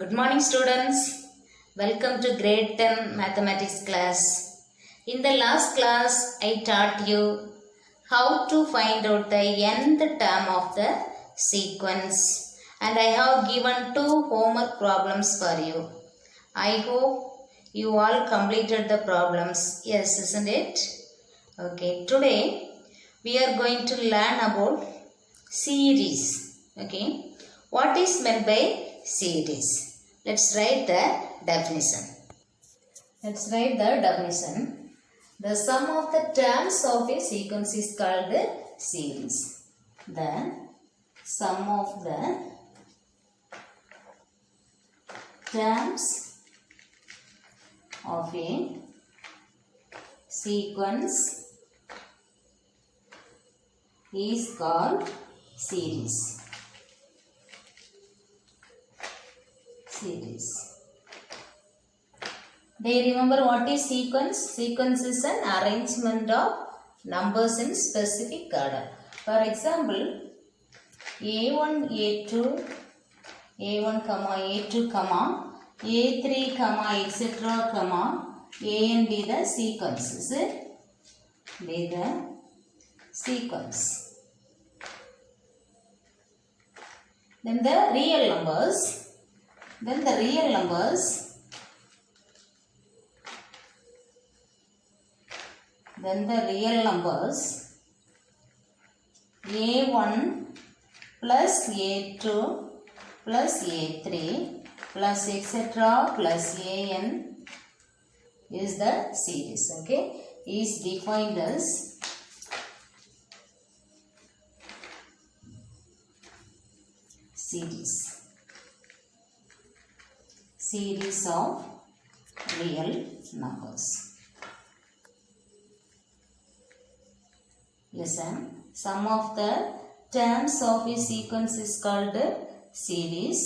Good morning students. Welcome to grade 10 mathematics class. In the last class I taught you how to find out the nth term of the sequence and I have given 2 homework problems for you. I hope you all completed the problems. Yes, isn't it? Okay, today we are going to learn about series. Okay, what is meant by series? Let's write the definition. Let's write the definition. The sum of the terms of a sequence is called the series. The sum of the terms of a sequence is called series. Do you remember what is sequence? Sequence is an arrangement of numbers in specific order. For example, A1, A2, A1, A2, A3, etc., A and B the sequence. Is it? Be the sequence. Then the real numbers. Then the real numbers A1 plus A2 plus A3 plus etc. plus AN is the series. Okay, is defined as series of real numbers. Listen, sum of the terms of a sequence is called series.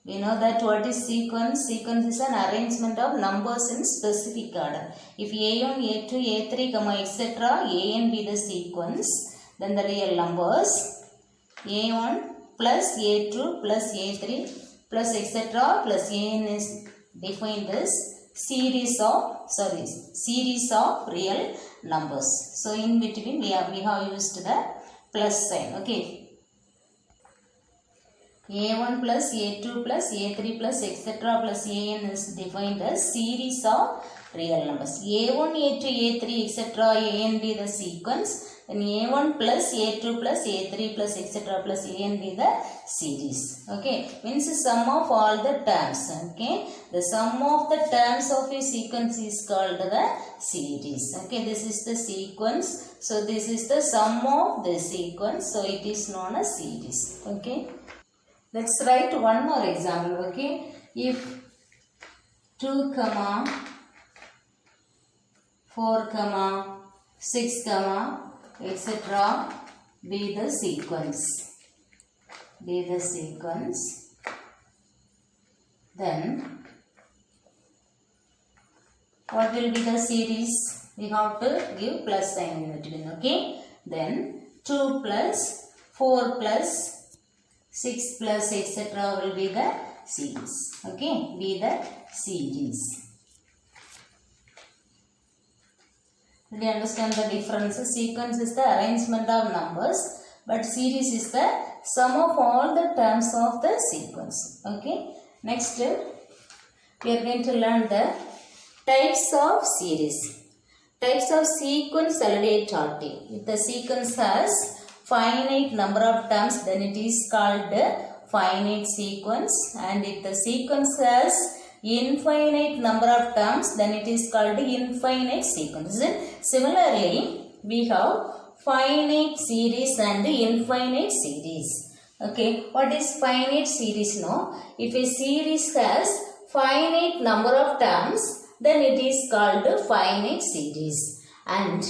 We know that what is sequence? Sequence is an arrangement of numbers in specific order. If A1, A2, A3, etc. A and B the sequence, then the real numbers A1 plus A2 plus A3 plus etc. plus AN is defined as series of real numbers. So in between we have used the plus sign. Okay. A1 plus A2 plus A3 plus etc. plus AN is defined as series of real numbers. A1, A2, A3 etc. AN be the sequence. Then A1 plus A2 plus A3 plus etc. plus AN be the series. Okay, means the sum of all the terms. Okay, the sum of the terms of a sequence is called the series. Okay, this is the sequence. So this is the sum of the sequence. So it is known as series. Okay, let's write one more example. Okay, if 2, 4, 6, etc. be the sequence. Then what will be the series? We have to give plus sign in between. Okay. Then 2 plus 4 plus 6 plus etc. will be the series. Okay. Be the series. Did you understand the difference? Sequence is the arrangement of numbers, but series is the sum of all the terms of the sequence. Okay. Next, we are going to learn the types of series. Types of sequence already taught you. If the sequence has finite number of terms, then it is called finite sequence. And if the sequence has infinite number of terms, then it is called infinite sequence. Similarly, we have finite series and infinite series. Okay, what is finite series now? If a series has finite number of terms, then it is called finite series. And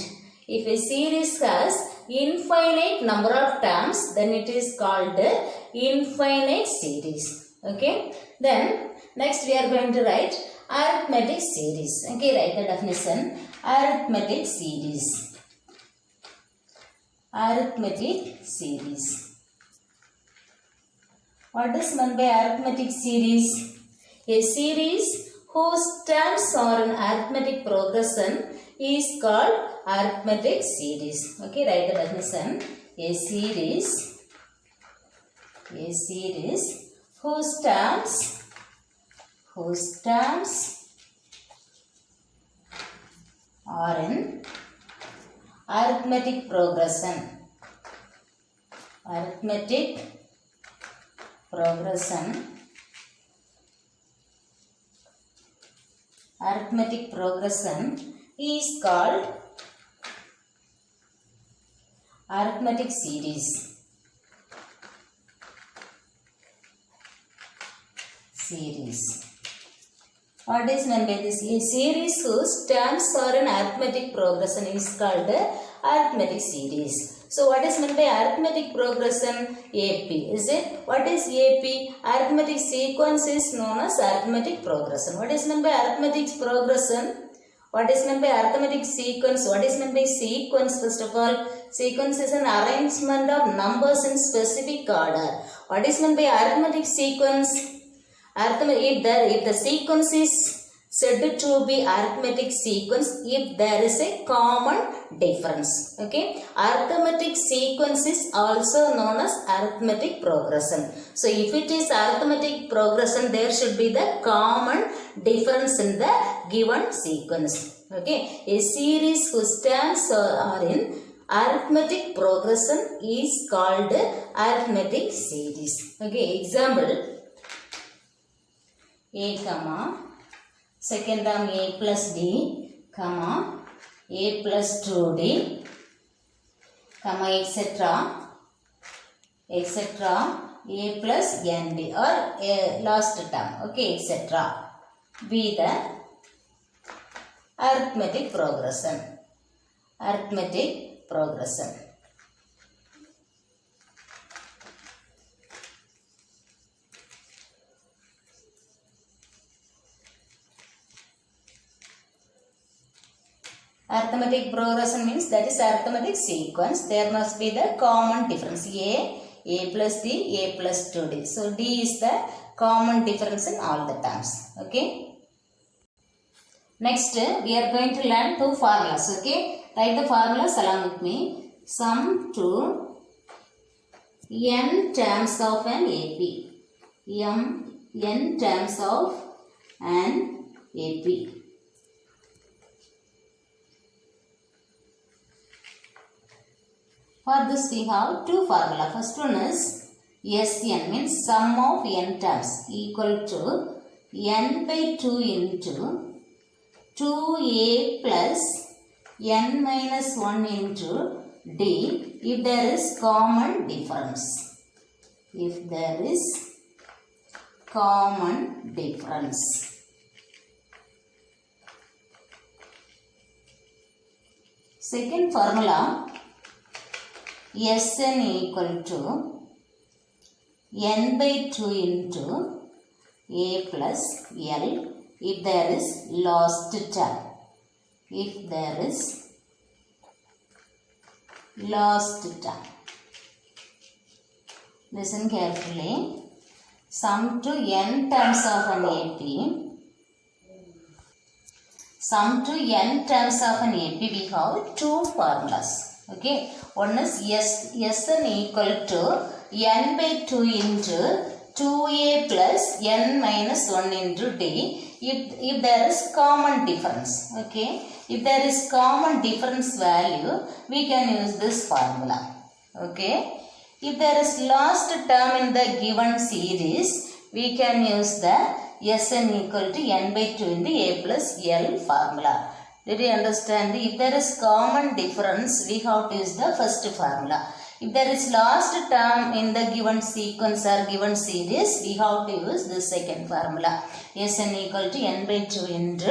if a series has infinite number of terms, then it is called infinite series. Okay, then next we are going to write arithmetic series. Okay, write the definition. Arithmetic series. What is meant by arithmetic series? A series whose terms are in arithmetic progression is called arithmetic series. Okay, write the definition. A series whose terms are in arithmetic progression. Arithmetic progression is called arithmetic series. What is meant by this? A series whose terms are in arithmetic progression is called the arithmetic series. So what is meant by arithmetic progression? AP. Is it? What is AP? Arithmetic sequence is known as arithmetic progression. What is meant by arithmetic progression? What is meant by arithmetic sequence? What is meant by sequence? First of all, sequence is an arrangement of numbers in specific order. What is meant by arithmetic sequence? If the sequence is said to be arithmetic sequence if there is a common difference. Okay, arithmetic sequence is also known as arithmetic progression. So if it is arithmetic progression, there should be the common difference in the given sequence. Okay, a series whose terms are in arithmetic progression is called arithmetic series. Okay, example, a comma second term a plus d comma a plus 2d comma etc a plus nd or a last term. Okay, etc. be the arithmetic progression. Arithmetic progression means that is arithmetic sequence. There must be the common difference. A plus d, a plus 2d. So d is the common difference in all the terms. Okay. Next, we are going to learn two formulas. Okay. Write the formulas along with me. Sum to n terms of an AP. N terms of an AP. For this we have two formula. First one is Sn means sum of n terms equal to n by 2 into 2a plus n minus 1 into d if there is common difference. Second formula, Sn equal to n by 2 into a plus l if there is last term. Listen carefully. Sum to n terms of an AP. We have two formulas. Okay, one is Sn equal to n by 2 into 2a plus n minus 1 into d if there is common difference. Okay, if there is common difference value, we can use this formula. Okay, if there is last term in the given series, we can use the Sn equal to n by 2 into a plus l formula. Did you understand? If there is common difference, we have to use the first formula. If there is last term in the given sequence or given series, we have to use the second formula. Sn equal to n by 2 into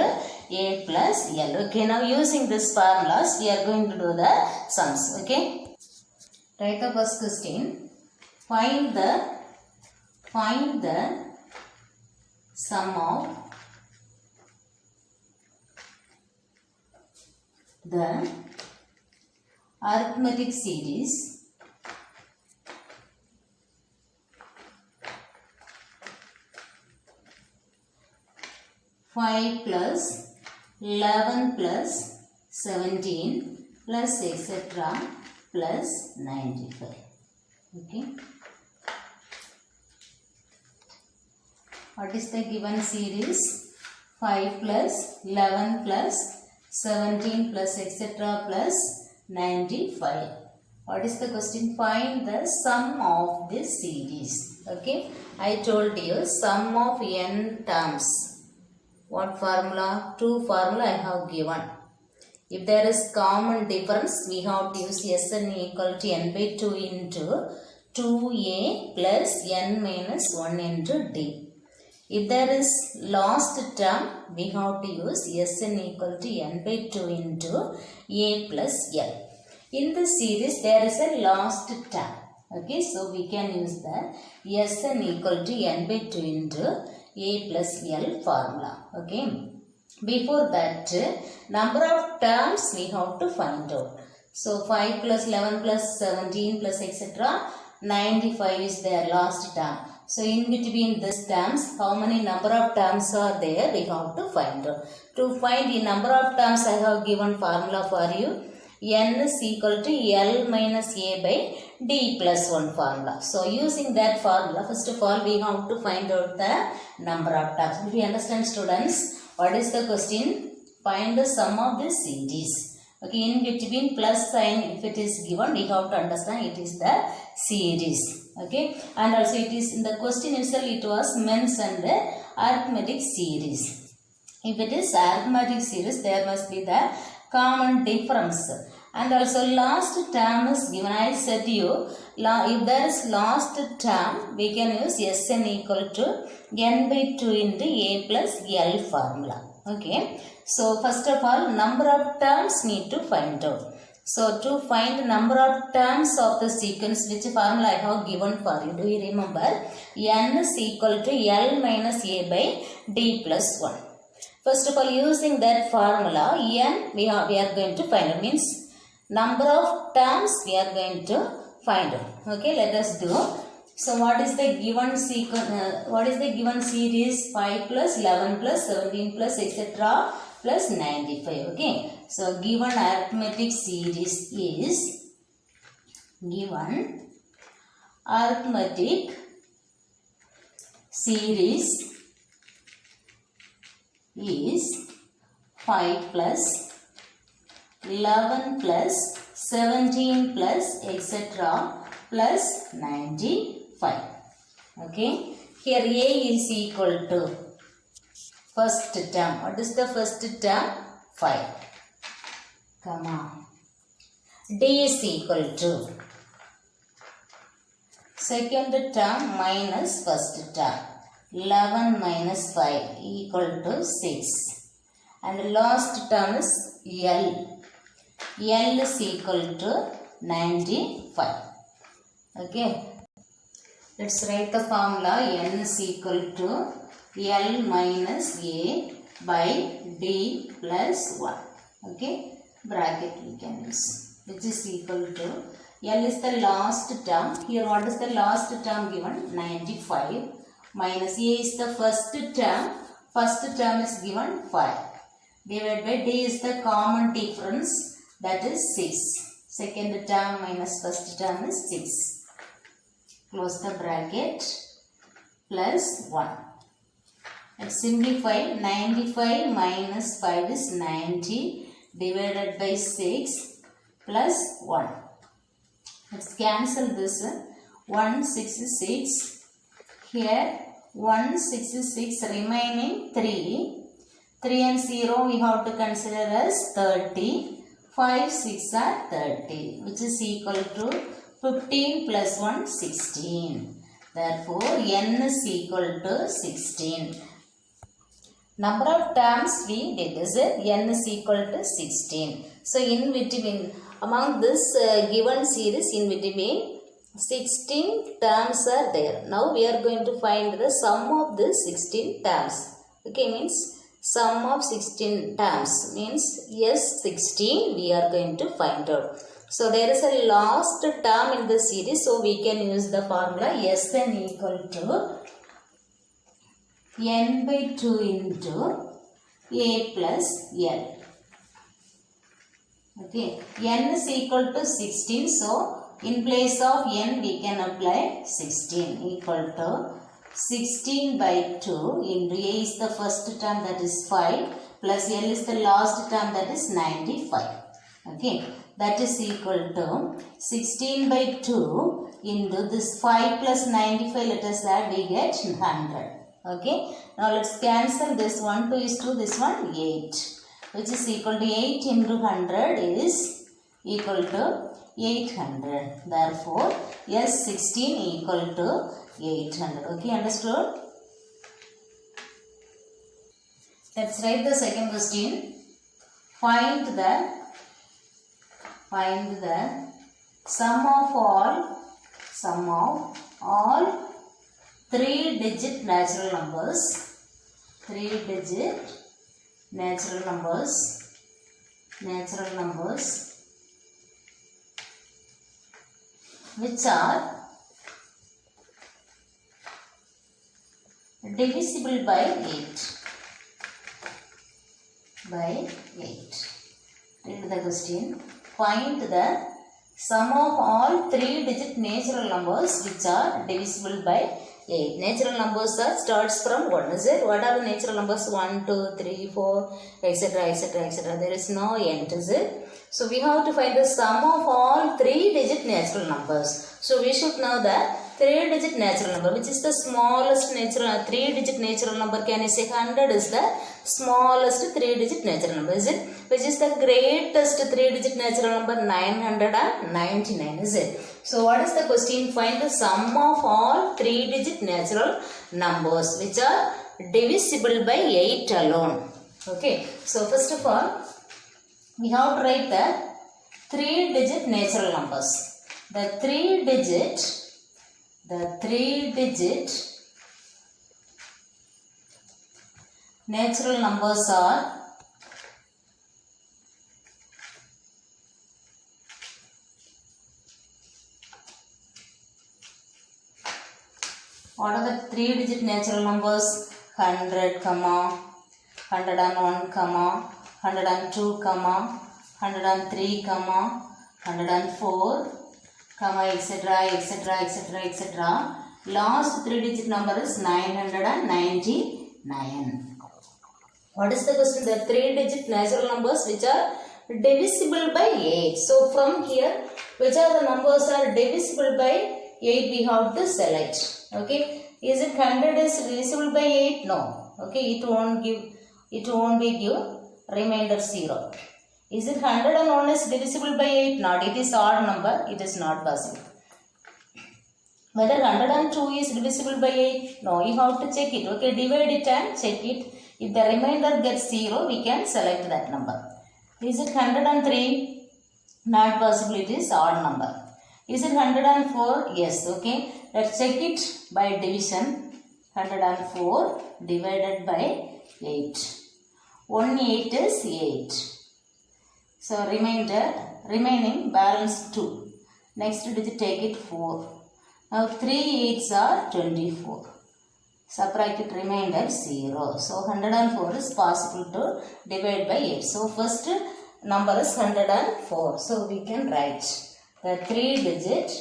a plus l. Okay, now using this formulas, we are going to do the sums. Okay, write the first question. Find the sum of the arithmetic series 5 plus 11 plus 17 plus etc. plus 95. Okay. What is the given series? 5 plus 11 plus 17 plus etc. plus 95. What is the question? Find the sum of this series. Okay. I told you sum of n terms. What formula? Two formula I have given. If there is common difference, we have to use Sn equal to n by 2 into 2a plus n minus 1 into d. If there is last term, we have to use Sn equal to n by 2 into a plus l. In this series, there is a last term. Okay, so we can use the Sn equal to n by 2 into a plus l formula. Okay. Before that, number of terms we have to find out. So 5 plus 11 plus 17 plus etc. 95 is their last term. So in between these terms, how many number of terms are there, we have to find out. To find the number of terms, I have given formula for you. N is equal to L minus A by D plus 1 formula. So using that formula, first of all, we have to find out the number of terms. If you understand, students, what is the question? Find the sum of this series. Okay, in between plus sign, if it is given, we have to understand it is the series. Okay, and also it is in the question itself, it was mentioned the arithmetic series. If it is arithmetic series, there must be the common difference. And also last term is given. I said to you, if there is last term, we can use Sn equal to n by 2 into a plus l formula. Okay. So first of all, number of terms need to find out. So to find number of terms of the sequence, which formula I have given for you, do you remember? N is equal to L minus A by D plus 1. First of all, using that formula, n we are going to find out, means number of terms we are going to find out. Okay, let us do. So what is the given sequence? What is the given series? 5 plus 11 plus 17 plus etc. plus 95. Okay, so given arithmetic series is is 5 plus 11 plus 17 plus etc. plus 95. Okay, here A is equal to first term. What is the first term? 5. Come on. D is equal to second term minus first term. 11 minus 5 equal to 6. And last term is L. L is equal to 95. Okay. Let's write the formula. N is equal to L minus A by D plus 1. Okay. Bracket we can use. Which is equal to L is the last term. Here what is the last term given? 95. Minus A is the first term. First term is given 5. Divided by D is the common difference, that is 6. Second term minus first term is 6. Close the bracket. Plus 1. Let's simplify. 95 minus 5 is 90 divided by 6 plus 1. Let's cancel this. 166. Here 166 remaining 3. 3 and 0 we have to consider as 30. 5, 6 are 30, which is equal to 15 plus 1, 16. Therefore, n is equal to 16. Number of terms we did is n is equal to 16. So, in between, among this given series, in between 16 terms are there. Now, we are going to find the sum of the 16 terms. Okay, means sum of 16 terms means S16 we are going to find out. So there is a last term in the series, so we can use the formula Sn equal to n by 2 into a plus l. Okay, n is equal to 16. So, in place of n we can apply 16 equal to 16 by 2 into a is the first term, that is 5, plus l is the last term, that is 95. Okay, that is equal to 16 by 2 into this 5 plus 95, let us add, we get 100. Okay, now let's cancel this 1, 2 is 2, this one 8, which is equal to 8 into 100 is equal to 800. Therefore, S16 equal to 800. Okay, understood? Let's write the second question. Find the sum of all 3-digit natural numbers. 3-digit natural numbers which are divisible by 8. Read the question. Find the sum of all 3-digit natural numbers which are divisible by 8. Natural numbers are starts from 1. Is it? What are the natural numbers? 1, 2, 3, 4, etc., etc., etc. There is no end. Is it? So we have to find the sum of all 3-digit natural numbers. So we should know the 3-digit natural number, which is the smallest 3-digit natural number. Can you say 100 is the smallest 3-digit natural number? Is it? Which is the greatest 3-digit natural number? 999. Is it? So what is the question? Find the sum of all 3-digit natural numbers which are divisible by 8 alone. Okay. So first of all, we have to write the 3-digit natural numbers. The 3-digit natural numbers are what are the 3-digit natural numbers? 100, 101, 102, 103, 104, etc., etc., etc., etc. Last 3-digit number is 999. What is the question? The 3-digit natural numbers which are divisible by 8. So from here, which are the numbers are divisible by 8, we have to select. Okay, is it 100 is divisible by 8? No. Okay, it won't be give remainder 0. Is it 101 is divisible by 8? Not. It is odd number. It is not possible. Whether 102 is divisible by 8? No. You have to check it. Okay, divide it and check it. If the remainder gets 0, we can select that number. Is it 103? Not possible. It is odd number. Is it 104? Yes. Okay. Let's check it by division. 104 divided by 8. 1 8 is 8. So remaining balance 2. Next digit take it 4. Now 3 8s are 24. Subtract it remainder 0. So 104 is possible to divide by 8. So first number is 104. So we can write the 3-digit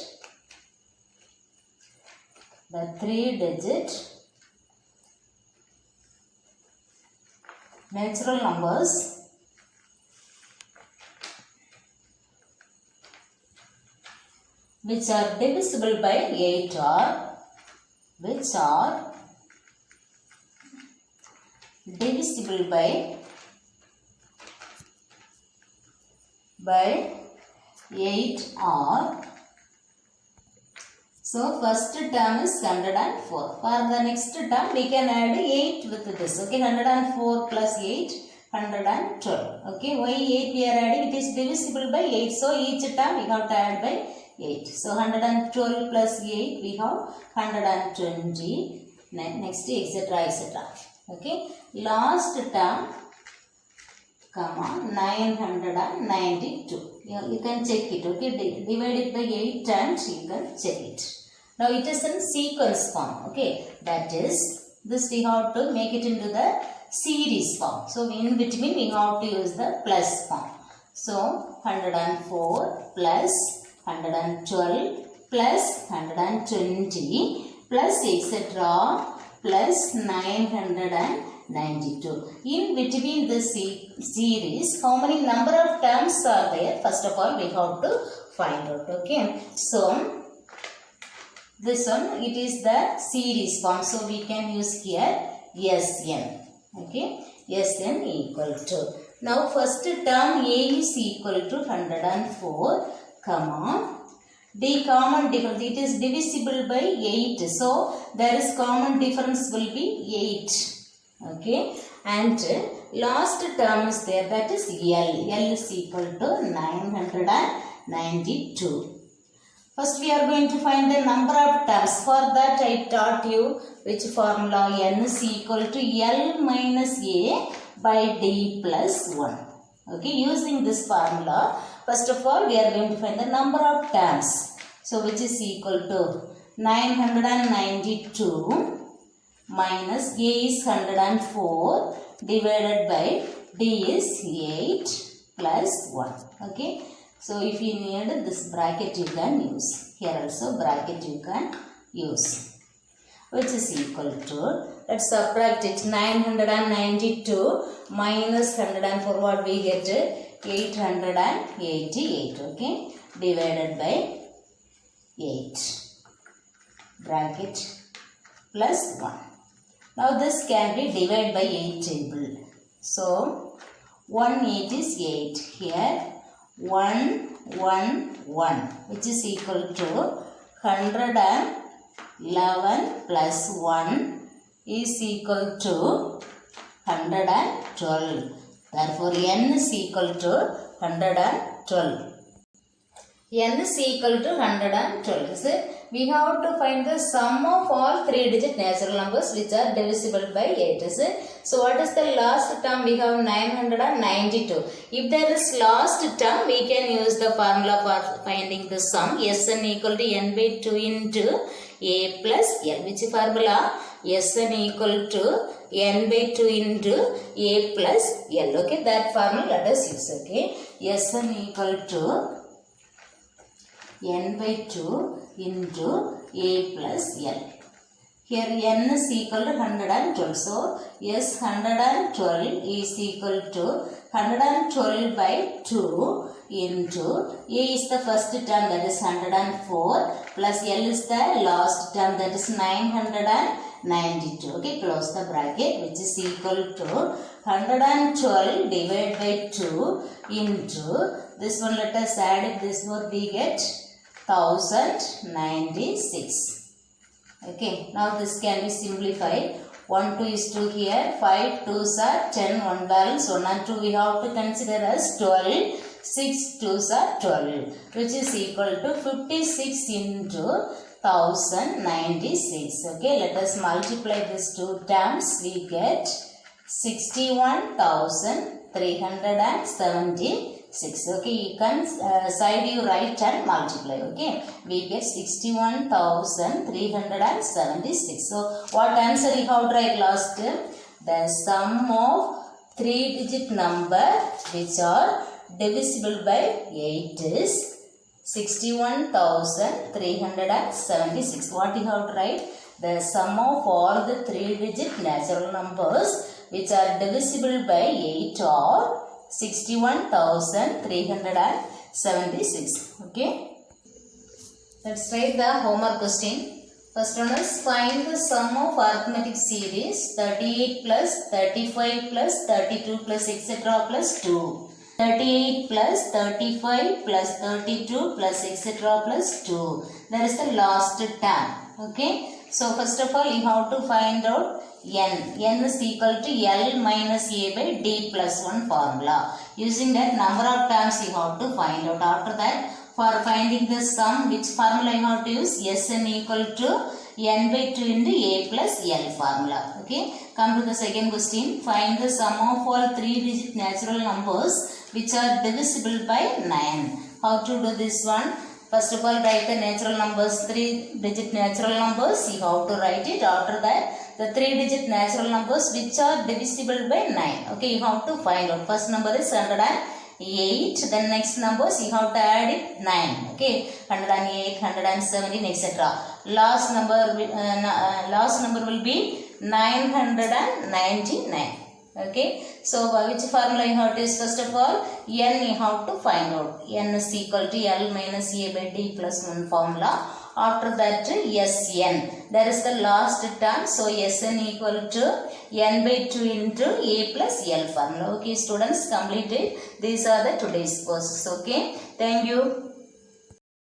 natural numbers which are divisible by 8 are divisible by 8 are. So first term is 104. For the next term we can add 8 with this. Okay, 104 plus 8, 112. Okay, why 8 we are adding? It is divisible by 8. So each term we have to add by 8. So 112 plus 8 we have 120. Next etc., etc. Okay, last term 992. You can check it. Okay, divide it by 8 and you can check it. Now it is in sequence form. Okay, that is This we have to make it into the series form. So in between we have to use the plus form. So 104 plus 112 plus 120 plus etc. plus 992. In between this series, how many number of terms are there? First of all, we have to find out. Okay. So this one, it is the series form. So we can use here Sn. Okay. Sn equal to. Now first term A is equal to 104, comma. The common difference, it is divisible by 8. So there is common difference will be 8. Okay. And last term is there, that is L. L is equal to 992. First we are going to find the number of terms. For that I taught you which formula. N is equal to L minus A by D plus 1. Okay, using this formula, first of all we are going to find the number of terms. So which is equal to 992 minus A is 104 divided by D is 8 plus 1. Okay. So if you need this bracket you can use. Here also bracket you can use. Which is equal to, let's subtract it, 992 minus 104, what we get? 888. Okay. Divided by 8. Bracket plus 1. Now this can be divided by 8 table. So 1 8 is 8. Here 1 1 1, which is equal to 111 plus 1 is equal to 112. Therefore N is equal to 112. N is equal to 112. So we have to find the sum of all 3-digit natural numbers which are divisible by 8. So what is the last term? We have 992. If there is last term, we can use the formula for finding the sum. Sn equal to n by 2 into A plus L. Which formula? Sn equal to n by 2 into A plus L. Okay, that formula let us use. Okay, Sn equal to n by 2 into A plus L. Here n is equal to 112. So, yes, 112 is equal to 112 by 2 into A is the first term, that is 104, plus L is the last term, that is 992. Okay, close the bracket, which is equal to 112 divided by 2 into this one. Let us add this one, we get 1096. Okay, now this can be simplified. 1 2 is 2 here, 5 2s are 10, 1 balance, 1 and 2 we have to consider as 12, 6 2s are 12, which is equal to 56 into 1096. Okay, let us multiply these two terms, we get 61,376. Okay, you can side you right and multiply. Okay, we get 61,376. So what answer you have to write last? The sum of 3-digit number which are divisible by 8 is 61,376. What you have to write? The sum of all the 3-digit natural numbers which are divisible by 8 are 61,376. Okay. Let's write the homework question. First one is find the sum of arithmetic series 38 plus 35 plus 32 plus etc. plus 2. 38 plus 35 plus 32 plus etc. plus 2. That is the last term. Okay. So first of all you have to find out n. N is equal to L minus A by D plus 1 formula. Using that number of terms you have to find out. After that, for finding the sum, which formula you have to use? Sn equal to n by 2 into A plus L formula. Okay. Come to the second question. Find the sum of all 3-digit natural numbers which are divisible by 9. How to do this one? First of all, write the natural numbers, 3-digit natural numbers. You have to write it. After that, the 3-digit natural numbers which are divisible by 9. Okay, you have to find out. First number is 108. Then next numbers you have to add it 9. Okay, 108, 117, etc. Last number will be 999. Okay, so which formula you have to use? First of all, n you have to find out. N is equal to L minus A by D plus 1 formula. After that, Sn. That is the last term. So Sn equal to n by 2 into A plus L formula. Okay, students, completed. These are the today's courses. Okay, thank you.